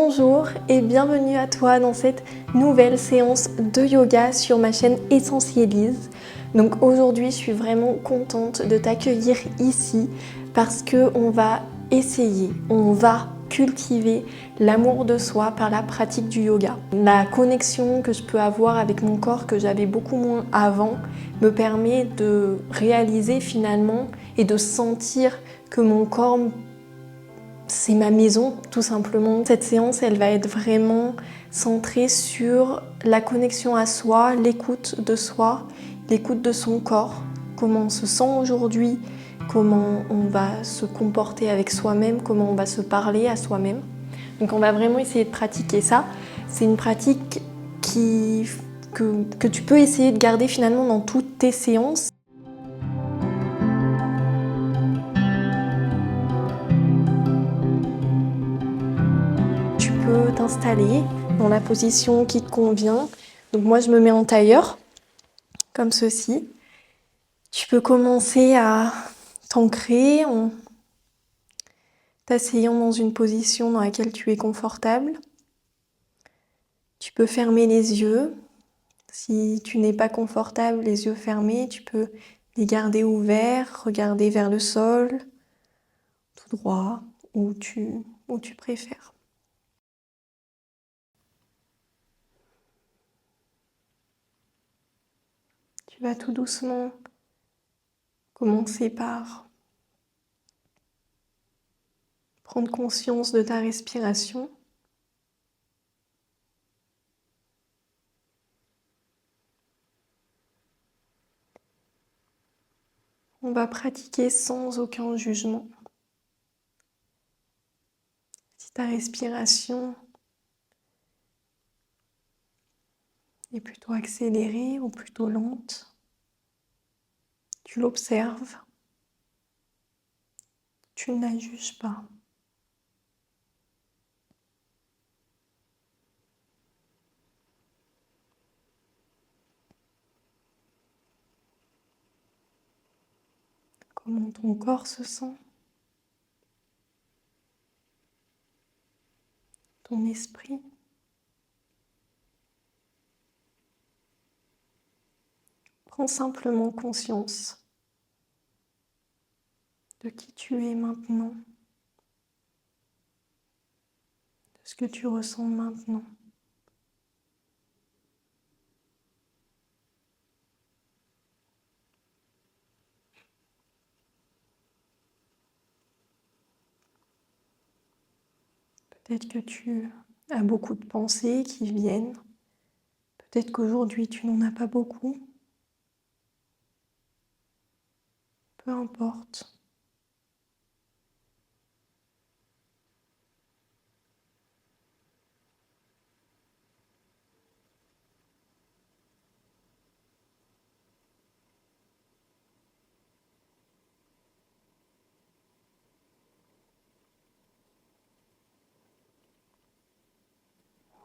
Bonjour et bienvenue à toi dans cette nouvelle séance de yoga sur ma chaîne Essentialise. Donc aujourd'hui je suis vraiment contente de t'accueillir ici parce que on va cultiver l'amour de soi par la pratique du yoga. La connexion que je peux avoir avec mon corps que j'avais beaucoup moins avant me permet de réaliser finalement et de sentir que mon corps c'est ma maison, tout simplement. Cette séance, elle va être vraiment centrée sur la connexion à soi, l'écoute de soi, l'écoute de son corps, comment on se sent aujourd'hui, comment on va se comporter avec soi-même, comment on va se parler à soi-même. Donc on va vraiment essayer de pratiquer ça. C'est une pratique que tu peux essayer de garder finalement dans toutes tes séances. Tu peux t'installer dans la position qui te convient. Donc moi je me mets en tailleur, comme ceci. Tu peux commencer à t'ancrer en t'asseyant dans une position dans laquelle tu es confortable. Tu peux fermer les yeux. Si tu n'es pas confortable, les yeux fermés, tu peux les garder ouverts, regarder vers le sol, tout droit, où tu préfères. Tu vas tout doucement commencer par prendre conscience de ta respiration. On va pratiquer sans aucun jugement. Si ta respiration est plutôt accélérée ou plutôt lente, tu l'observes, tu ne la juges pas. Comment ton corps se sent, ton esprit. Prends simplement conscience de qui tu es maintenant, de ce que tu ressens maintenant. Peut-être que tu as beaucoup de pensées qui viennent. Peut-être qu'aujourd'hui tu n'en as pas beaucoup. Peu importe.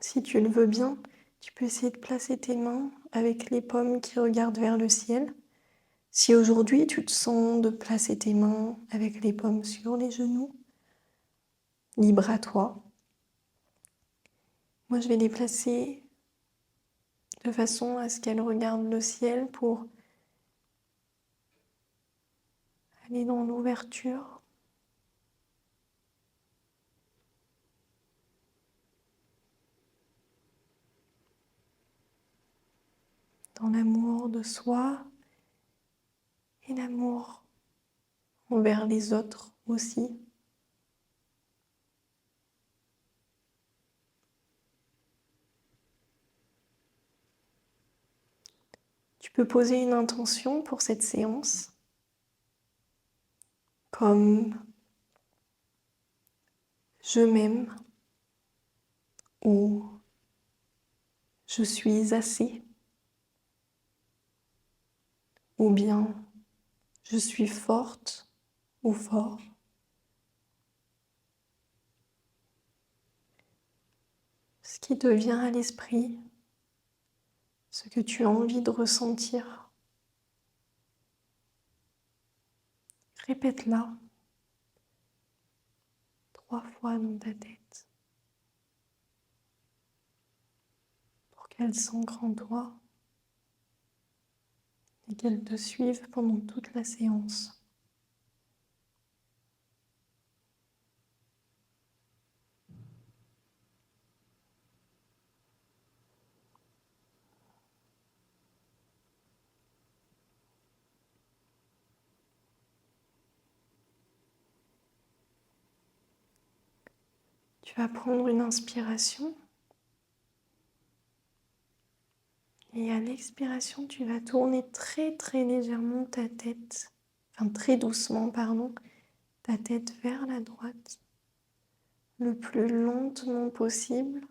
Si tu le veux bien, tu peux essayer de placer tes mains avec les paumes qui regardent vers le ciel. Si aujourd'hui tu te sens de placer tes mains avec les paumes sur les genoux, libre à toi. Moi je vais les placer de façon à ce qu'elles regardent le ciel pour aller dans l'ouverture. Dans l'amour de soi et l'amour envers les autres aussi. Tu peux poser une intention pour cette séance, comme je m'aime ou je suis assez, ou bien je suis forte ou fort. Ce qui te vient à l'esprit, ce que tu as envie de ressentir. Répète-la 3 fois dans ta tête. qu'elle s'ancre en toi et qu'elle te suive pendant toute la séance. Tu vas prendre une inspiration et à l'expiration, tu vas tourner très très légèrement ta tête, enfin très doucement, pardon, ta tête vers la droite, le plus lentement possible.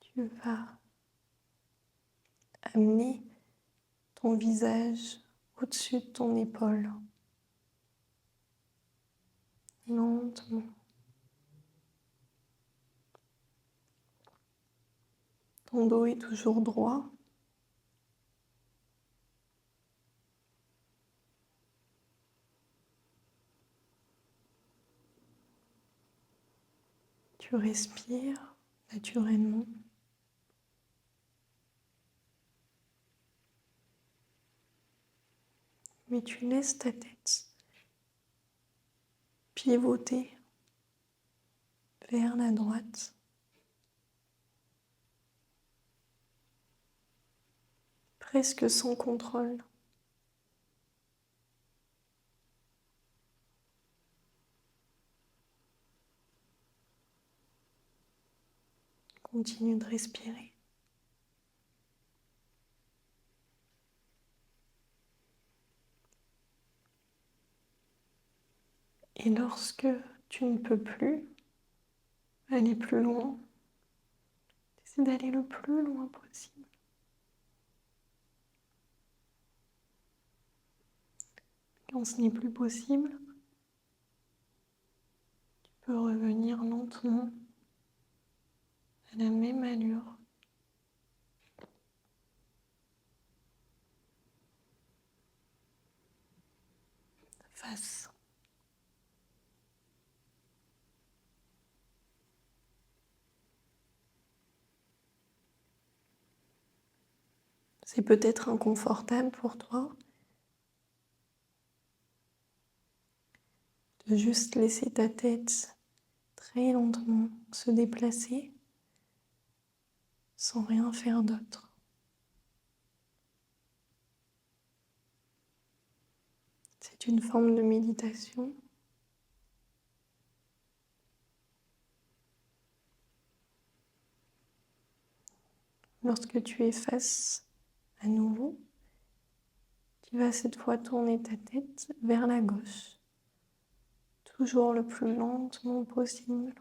Tu vas amener ton visage au-dessus de ton épaule, lentement. Ton dos est toujours droit. Tu respires naturellement. Mais tu laisses ta tête pivoter vers la droite, presque sans contrôle. Continue de respirer. Et lorsque tu ne peux plus aller plus loin, essaie d'aller le plus loin possible. Quand ce n'est plus possible, tu peux revenir lentement à la même allure. Face. C'est peut-être inconfortable pour toi de juste laisser ta tête très lentement se déplacer sans rien faire d'autre. C'est une forme de méditation. Lorsque tu es face à nouveau, tu vas cette fois tourner ta tête vers la gauche, toujours le plus lentement possible.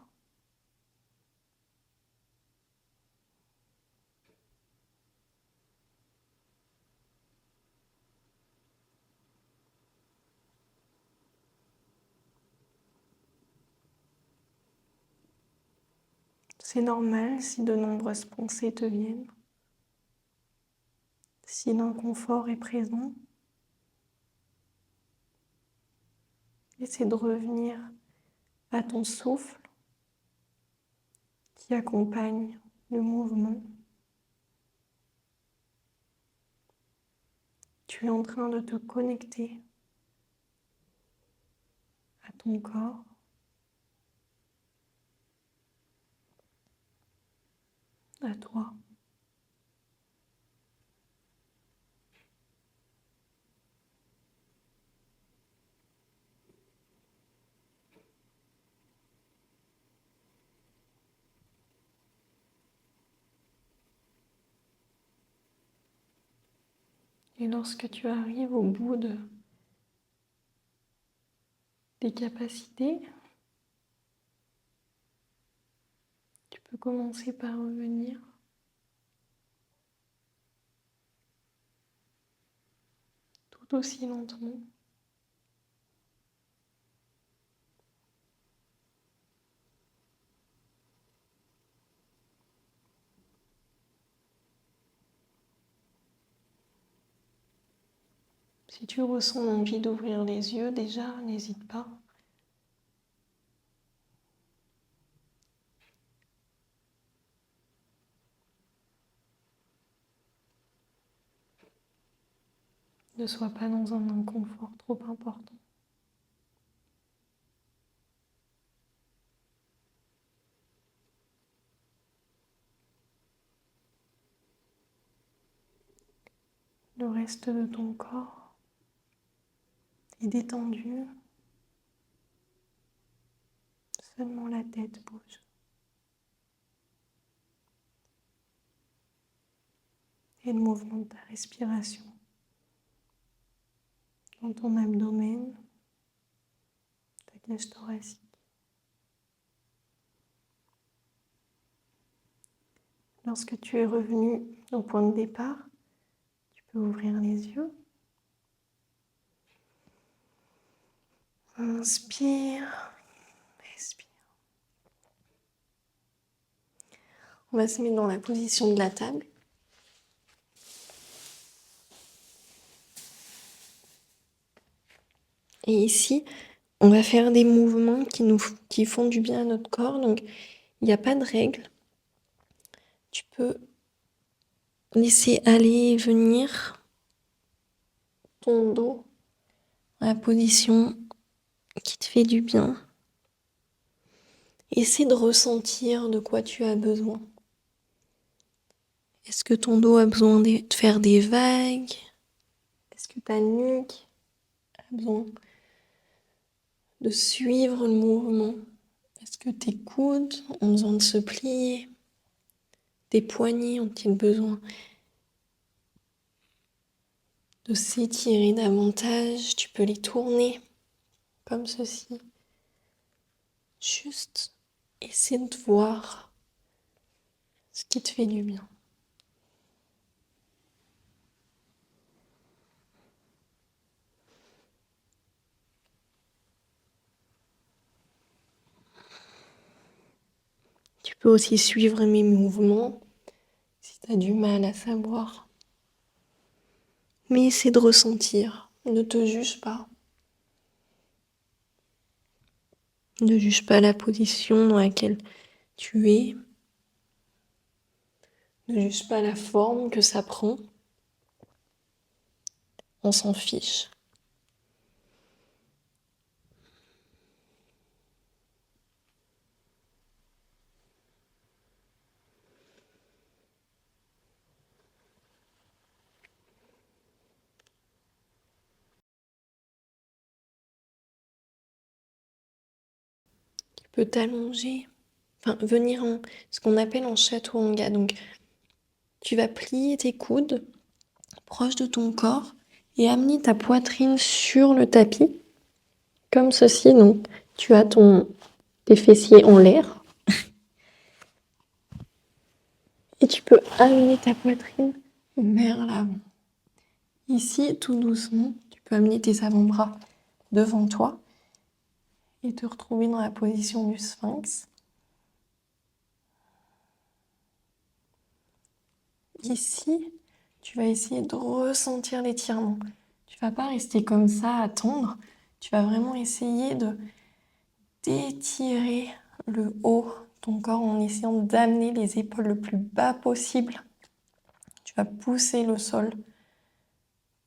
C'est normal si de nombreuses pensées te viennent, si l'inconfort est présent. Essaie de revenir à ton souffle qui accompagne le mouvement. Tu es en train de te connecter à ton corps, à toi. Et lorsque tu arrives au bout de tes capacités, tu peux commencer par revenir tout aussi lentement. Si tu ressens l'envie d'ouvrir les yeux, déjà, n'hésite pas. Ne sois pas dans un inconfort trop important. Le reste de ton corps est détendu. Seulement la tête bouge. Et le mouvement de ta respiration dans ton abdomen, ta cage thoracique. Lorsque tu es revenu au point de départ, tu peux ouvrir les yeux. Inspire, expire. On va se mettre dans la position de la table. Et ici, on va faire des mouvements qui font du bien à notre corps. Donc, il n'y a pas de règle. Tu peux laisser aller et venir ton dos dans la position qui te fait du bien. Essaie de ressentir de quoi tu as besoin. Est-ce que ton dos a besoin de faire des vagues? Est-ce que ta nuque a besoin de suivre le mouvement? Est-ce que tes coudes ont besoin de se plier? Tes poignets ont-ils besoin de s'étirer davantage? Tu peux les tourner comme ceci. Juste essaie de voir ce qui te fait du bien. Tu peux aussi suivre mes mouvements si tu as du mal à savoir. Mais essaie de ressentir. Ne te juge pas. Ne juge pas la position dans laquelle tu es. Ne juge pas la forme que ça prend. On s'en fiche. Tu peux t'allonger, venir en ce qu'on appelle en chaturanga. Donc, tu vas plier tes coudes proche de ton corps et amener ta poitrine sur le tapis, comme ceci. Donc, tu as tes fessiers en l'air. Et tu peux amener ta poitrine vers l'avant. Ici, tout doucement, tu peux amener tes avant-bras devant toi et te retrouver dans la position du sphinx. Ici, tu vas essayer de ressentir l'étirement. Tu ne vas pas rester comme ça, à attendre. Tu vas vraiment essayer d'étirer le haut de ton corps en essayant d'amener les épaules le plus bas possible. Tu vas pousser le sol,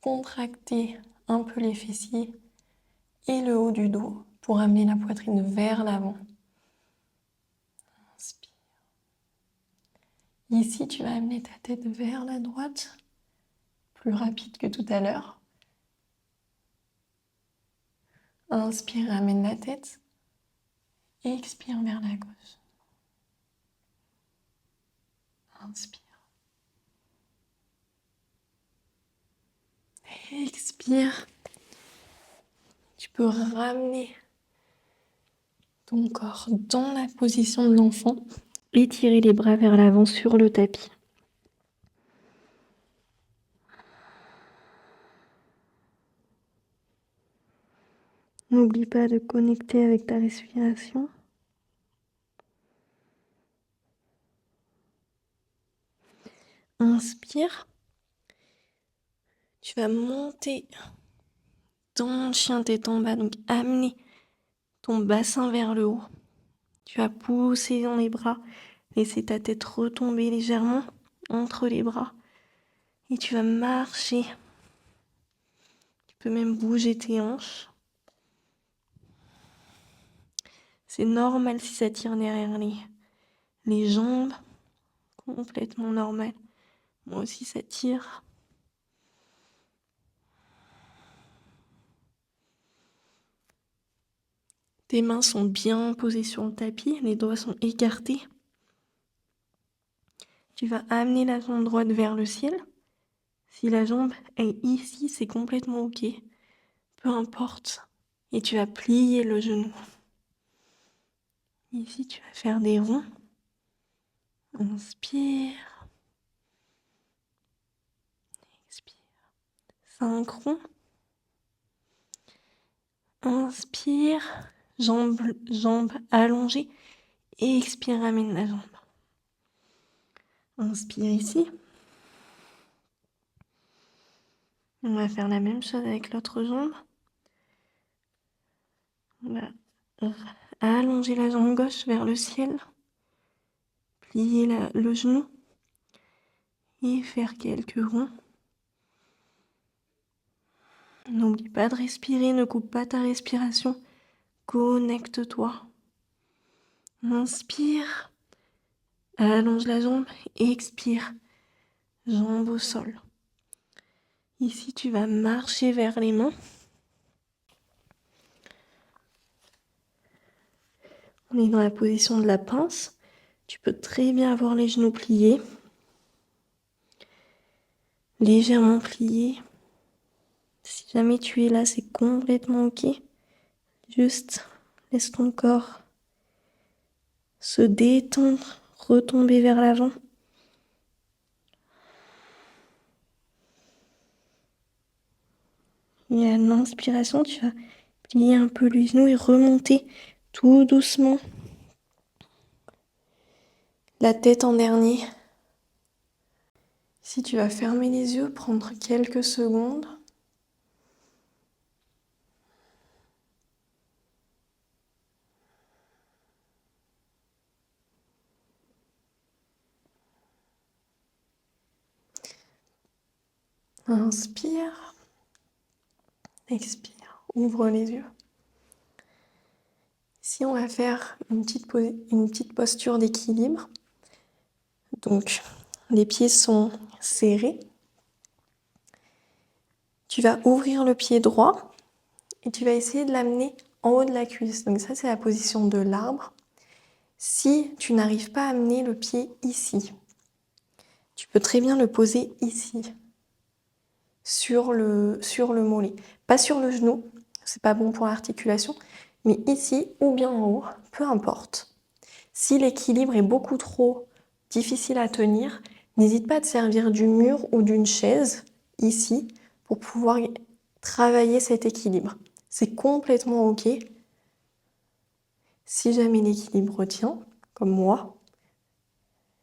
contracter un peu les fessiers et le haut du dos pour amener la poitrine vers l'avant. Inspire. Ici, tu vas amener ta tête vers la droite, plus rapide que tout à l'heure. Inspire, amène la tête. Et expire vers la gauche. Inspire. Expire. Tu peux ramener ton corps dans la position de l'enfant. Étirer les bras vers l'avant sur le tapis. N'oublie pas de connecter avec ta respiration. Inspire. Tu vas monter dans le chien tête en bas, donc amener ton bassin vers le haut. Tu vas pousser dans les bras, laisser ta tête retomber légèrement entre les bras. Et tu vas marcher Tu peux même bouger tes hanches. C'est normal si ça tire derrière les jambes. Complètement normal. Moi aussi, ça tire. Tes mains sont bien posées sur le tapis, les doigts sont écartés. Tu vas amener la jambe droite vers le ciel. Si la jambe est ici, c'est complètement ok. Peu importe. Et tu vas plier le genou. Ici, tu vas faire des ronds. Inspire. Expire. 5 ronds. Inspire. Jambe allongée. Et expire, ramène la jambe. Inspire ici. On va faire la même chose avec l'autre jambe. On va allonger la jambe gauche vers le ciel. Plier le genou. Et faire quelques ronds. N'oublie pas de respirer, ne coupe pas ta respiration. Connecte-toi. Inspire. Allonge la jambe. Expire. Jambe au sol. Ici, tu vas marcher vers les mains. On est dans la position de la pince. Tu peux très bien avoir les genoux pliés. Légèrement pliés. Si jamais tu es là, c'est complètement ok. Juste laisse ton corps se détendre, retomber vers l'avant. Et à l'inspiration, tu vas plier un peu les genoux et remonter tout doucement. La tête en dernier. Si tu vas fermer les yeux, prendre quelques secondes. Inspire. Expire. Ouvre les yeux. Ici, on va faire une petite posture d'équilibre. Donc, les pieds sont serrés. Tu vas ouvrir le pied droit et tu vas essayer de l'amener en haut de la cuisse. Donc ça, c'est la position de l'arbre. Si tu n'arrives pas à amener le pied ici, tu peux très bien le poser ici, sur le mollet. Pas sur le genou, c'est pas bon pour l'articulation, mais ici ou bien en haut, peu importe. Si l'équilibre est beaucoup trop difficile à tenir, n'hésite pas à te servir du mur ou d'une chaise ici pour pouvoir travailler cet équilibre. C'est complètement ok. Si jamais l'équilibre tient, comme moi,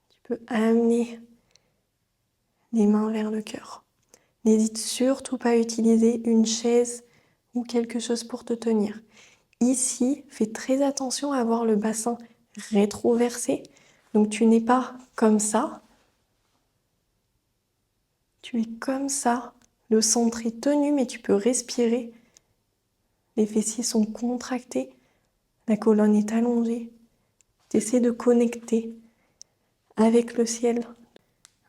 tu peux amener les mains vers le cœur. N'hésite surtout pas à utiliser une chaise ou quelque chose pour te tenir. Ici, fais très attention à avoir le bassin rétroversé. Donc tu n'es pas comme ça. Tu es comme ça. Le centre est tenu, mais tu peux respirer. Les fessiers sont contractés. La colonne est allongée. Tu essaies de connecter avec le ciel.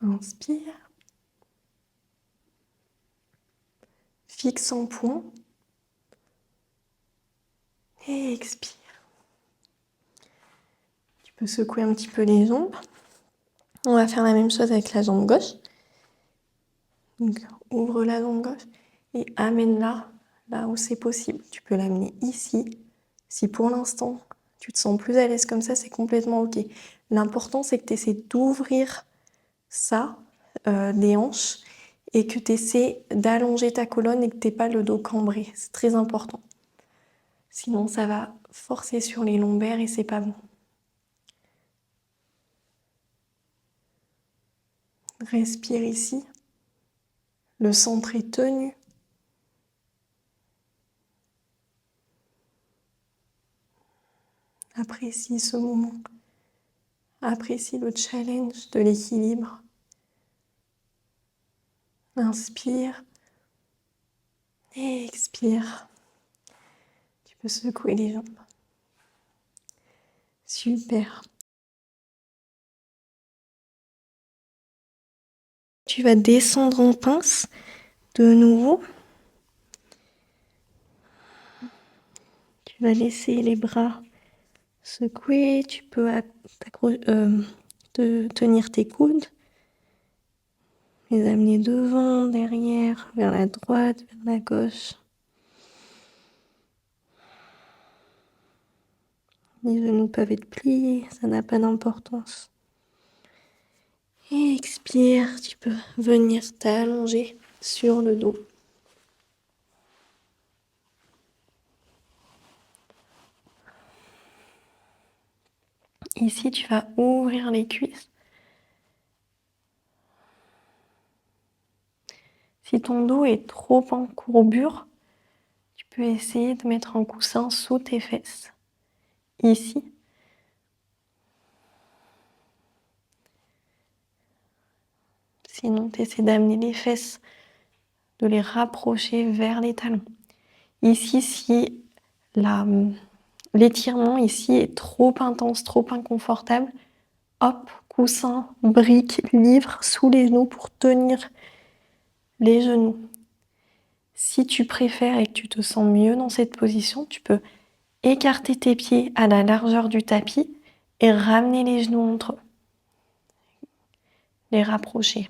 Inspire. Fixe en point. Et expire. Tu peux secouer un petit peu les jambes. On va faire la même chose avec la jambe gauche. Donc, ouvre la jambe gauche et amène-la là où c'est possible. Tu peux l'amener ici. Si pour l'instant, tu te sens plus à l'aise comme ça, c'est complètement ok. L'important, c'est que tu essaies d'ouvrir ça, les hanches, et que tu essaies d'allonger ta colonne et que tu n'aies pas le dos cambré. C'est très important. Sinon, ça va forcer sur les lombaires et c'est pas bon. Respire ici. Le centre est tenu. Apprécie ce moment. Apprécie le challenge de l'équilibre. Inspire. Et expire. Tu peux secouer les jambes. Super. Tu vas descendre en pince de nouveau. Tu vas laisser les bras secouer. Tu peux tenir tes coudes. Les amener devant, derrière, vers la droite, vers la gauche. Les genoux peuvent être pliés, ça n'a pas d'importance. Et expire, tu peux venir t'allonger sur le dos. Ici, tu vas ouvrir les cuisses. Si ton dos est trop en courbure, tu peux essayer de mettre un coussin sous tes fesses. Ici. Sinon, tu essaies d'amener les fesses, de les rapprocher vers les talons. Ici, si l'étirement ici est trop intense, trop inconfortable, hop, coussin, brique, livre sous les genoux pour tenir les genoux. Si tu préfères et que tu te sens mieux dans cette position, tu peux écarter tes pieds à la largeur du tapis et ramener les genoux entre eux. Les rapprocher.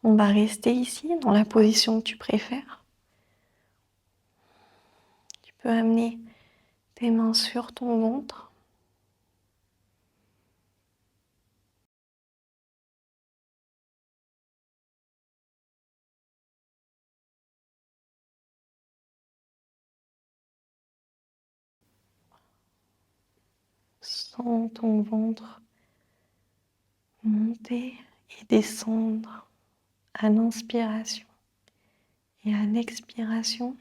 On va rester ici, dans la position que tu préfères. Tu peux amener tes mains sur ton ventre. Sens ton ventre monter et descendre à l'inspiration et à l'expiration.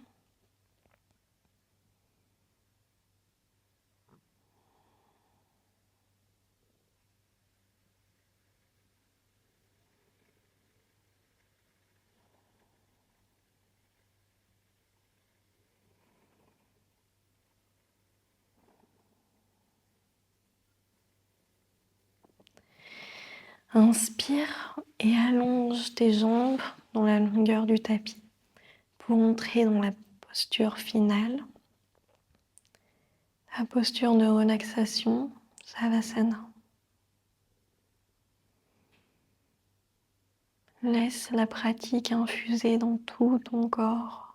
Inspire et allonge tes jambes dans la longueur du tapis pour entrer dans la posture finale, la posture de relaxation, Savasana. Laisse la pratique infuser dans tout ton corps.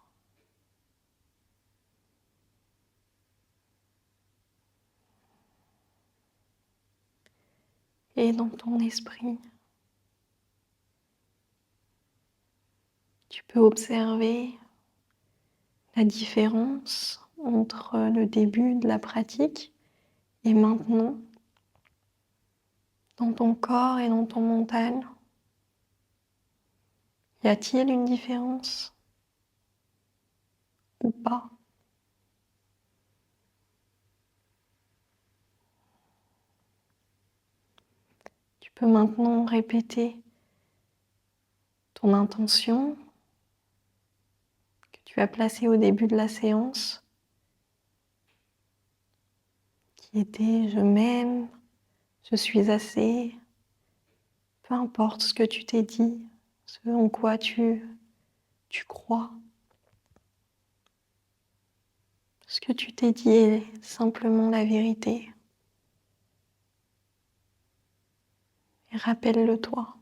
Et dans ton esprit. Tu peux observer la différence entre le début de la pratique et maintenant, dans ton corps et dans ton mental. Y a-t-il une différence ou pas? Tu peux maintenant répéter ton intention que tu as placée au début de la séance, qui était « je m'aime, je suis assez ». Peu importe ce que tu t'es dit, ce en quoi tu crois. Ce que tu t'es dit est simplement la vérité. Et rappelle-le-toi.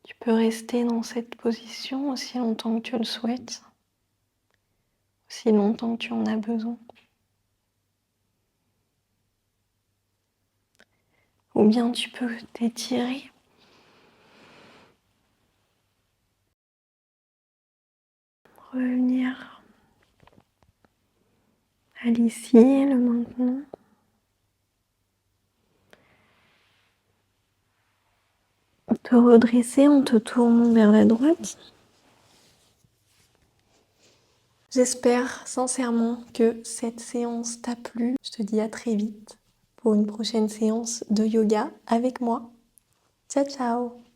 Tu peux rester dans cette position aussi longtemps que tu le souhaites, aussi longtemps que tu en as besoin. Ou bien tu peux t'étirer. revenir à l'ici et le maintenant. Te redresser en te tournant vers la droite. J'espère sincèrement que cette séance t'a plu. Je te dis à très vite pour une prochaine séance de yoga avec moi. Ciao ciao!